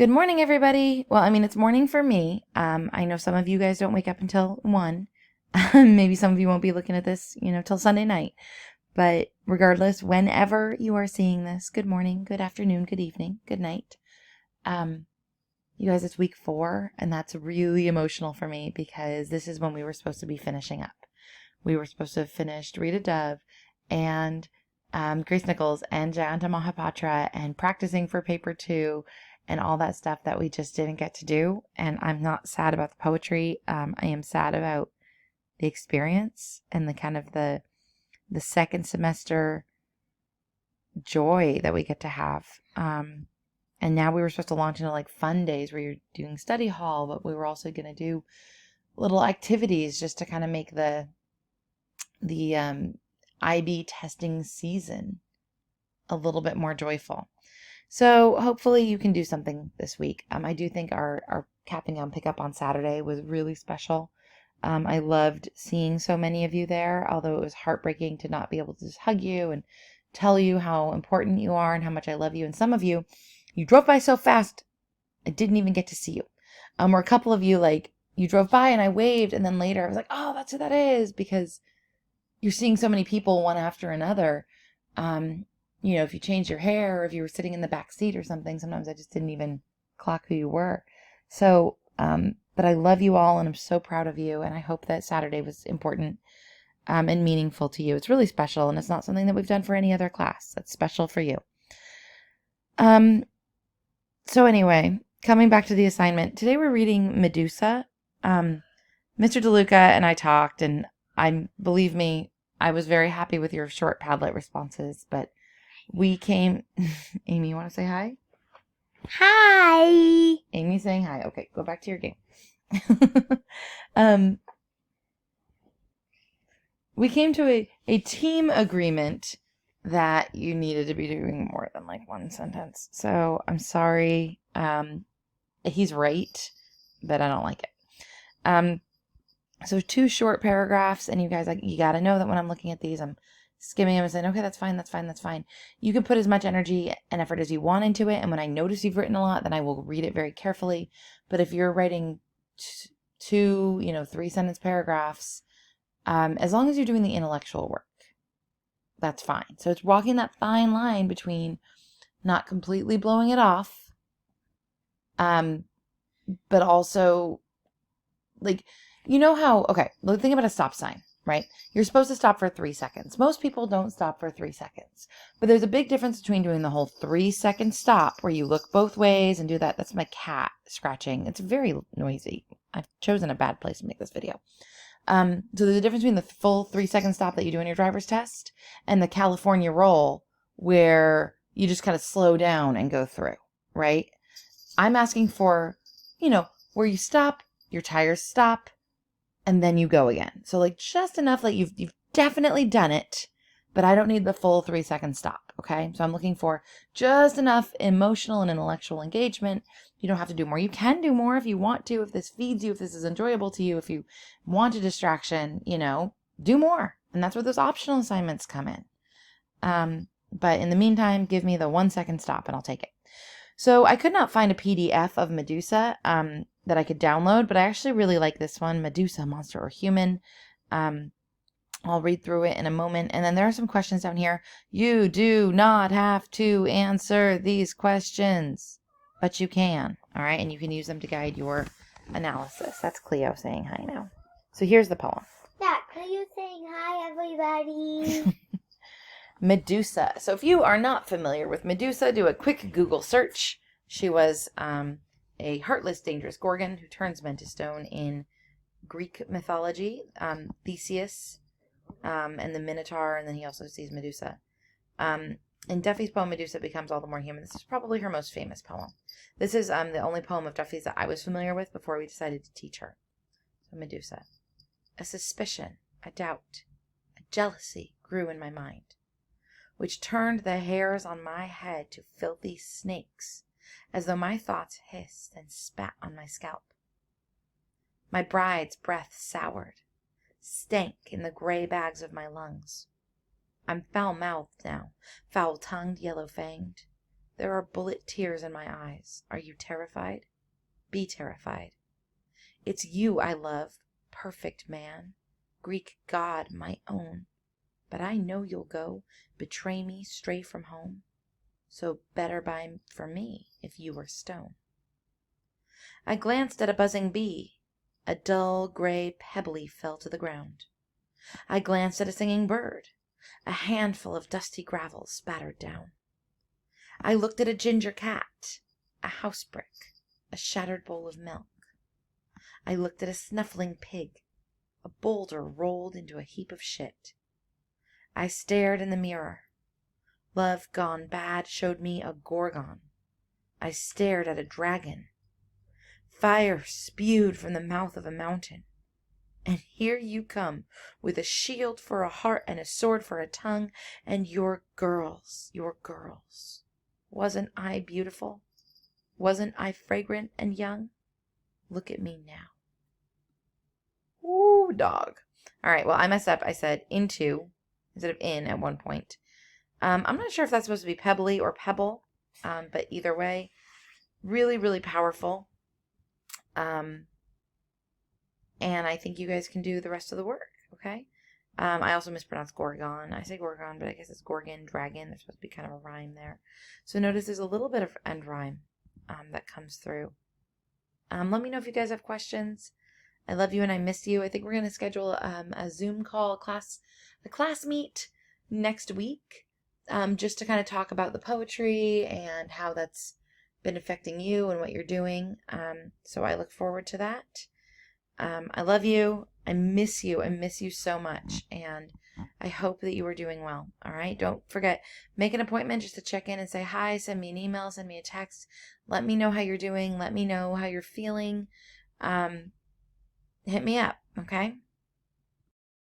Good morning, everybody. Well, I mean, it's morning for me. I know some of you guys don't wake up until 1. Maybe some of you won't be looking at this, till Sunday night. But regardless, whenever you are seeing this, good morning, good afternoon, good evening, good night. You guys, it's week 4, and that's really emotional for me because this is when we were supposed to be finishing up. We were supposed to have finished Rita Dove and Grace Nichols and Jayanta Mahapatra and practicing for paper 2 and all that stuff that we just didn't get to do. And I'm not sad about the poetry. I am sad about the experience and the kind of the second semester joy that we get to have. And now we were supposed to launch into like fun days where you're doing study hall, but we were also going to do little activities just to kind of make the IB testing season a little bit more joyful. So hopefully you can do something this week. I do think our capping gown pickup on Saturday was really special. I loved seeing so many of you there, although it was heartbreaking to not be able to just hug you and tell you how important you are and how much I love you. And some of you drove by so fast, I didn't even get to see you. Or a couple of you, like, you drove by and I waved, and then later I was like, oh, that's who that is, because you're seeing so many people one after another. If you changed your hair or if you were sitting in the back seat or something, sometimes I just didn't even clock who you were. So, but I love you all and I'm so proud of you. And I hope that Saturday was important and meaningful to you. It's really special and it's not something that we've done for any other class. That's special for you. So anyway, coming back to the assignment, today we're reading Medusa. Mr. DeLuca and I talked, and believe me, I was very happy with your short Padlet responses, but we came... Amy, you want to say hi? Hi. Amy's saying hi. Okay, go back to your game. We came to a team agreement that you needed to be doing more than like one sentence. So I'm sorry. He's right, but I don't like it. So 2 short paragraphs, and you guys, you got to know that when I'm looking at these, I'm skimming them and saying, okay, that's fine, that's fine, that's fine. You can put as much energy and effort as you want into it, and when I notice you've written a lot, then I will read it very carefully. But if you're writing 2, 3-sentence paragraphs, as long as you're doing the intellectual work, that's fine. So it's walking that fine line between not completely blowing it off, but also, like, okay, think about a stop sign, right? You're supposed to stop for 3 seconds. Most people don't stop for 3 seconds. But there's a big difference between doing the whole 3-second stop where you look both ways and do that. That's my cat scratching. It's very noisy. I've chosen a bad place to make this video. So there's a difference between the full 3-second stop that you do in your driver's test and the California roll where you just kind of slow down and go through, right? I'm asking for, where you stop, your tires stop, and then you go again. So like just enough that you've definitely done it, but I don't need the full 3-second stop. Okay. So I'm looking for just enough emotional and intellectual engagement. You don't have to do more. You can do more if you want to, if this feeds you, if this is enjoyable to you, if you want a distraction, do more. And that's where those optional assignments come in. But in the meantime, give me the 1-second stop and I'll take it. So I could not find a PDF of Medusa that I could download, but I actually really like this one, Medusa, Monster or Human. I'll read through it in a moment. And then there are some questions down here. You do not have to answer these questions, but you can. All right. And you can use them to guide your analysis. That's Cleo saying hi now. So here's the poem. Yeah, Cleo saying hi, everybody. Medusa. So if you are not familiar with Medusa, do a quick Google search. She was a heartless, dangerous Gorgon who turns men to stone in Greek mythology. Theseus and the Minotaur, and then he also sees Medusa. In Duffy's poem, Medusa becomes all the more human. This is probably her most famous poem. This is the only poem of Duffy's that I was familiar with before we decided to teach her. So Medusa. A suspicion, a doubt, a jealousy grew in my mind, which turned the hairs on my head to filthy snakes, as though my thoughts hissed and spat on my scalp. My bride's breath soured, stank in the gray bags of my lungs. I'm foul-mouthed now, foul-tongued, yellow-fanged. There are bullet tears in my eyes. Are you terrified? Be terrified. It's you I love, perfect man, Greek god, my own. But I know you'll go, betray me, stray from home. So better buy for me if you were stone. I glanced at a buzzing bee. A dull, gray pebbly fell to the ground. I glanced at a singing bird. A handful of dusty gravel spattered down. I looked at a ginger cat, a house brick, a shattered bowl of milk. I looked at a snuffling pig, a boulder rolled into a heap of shit. I stared in the mirror. Love gone bad showed me a gorgon. I stared at a dragon. Fire spewed from the mouth of a mountain. And here you come, with a shield for a heart and a sword for a tongue, and your girls. Wasn't I beautiful? Wasn't I fragrant and young? Look at me now. Ooh, dog. All right, well, I messed up. I said into instead of in at one point. I'm not sure if that's supposed to be pebbly or pebble, but either way, really, really powerful. And I think you guys can do the rest of the work, okay? I also mispronounced Gorgon. I say Gorgon, but I guess it's Gorgon, dragon. There's supposed to be kind of a rhyme there. So notice there's a little bit of end rhyme that comes through. Let me know if you guys have questions. I love you and I miss you. I think we're going to schedule a Zoom call, a class meet next week, just to kind of talk about the poetry and how that's been affecting you and what you're doing. So I look forward to that. I love you. I miss you. I miss you so much. And I hope that you are doing well. All right. Don't forget, make an appointment just to check in and say hi. Send me an email. Send me a text. Let me know how you're doing. Let me know how you're feeling. Hit me up. Okay.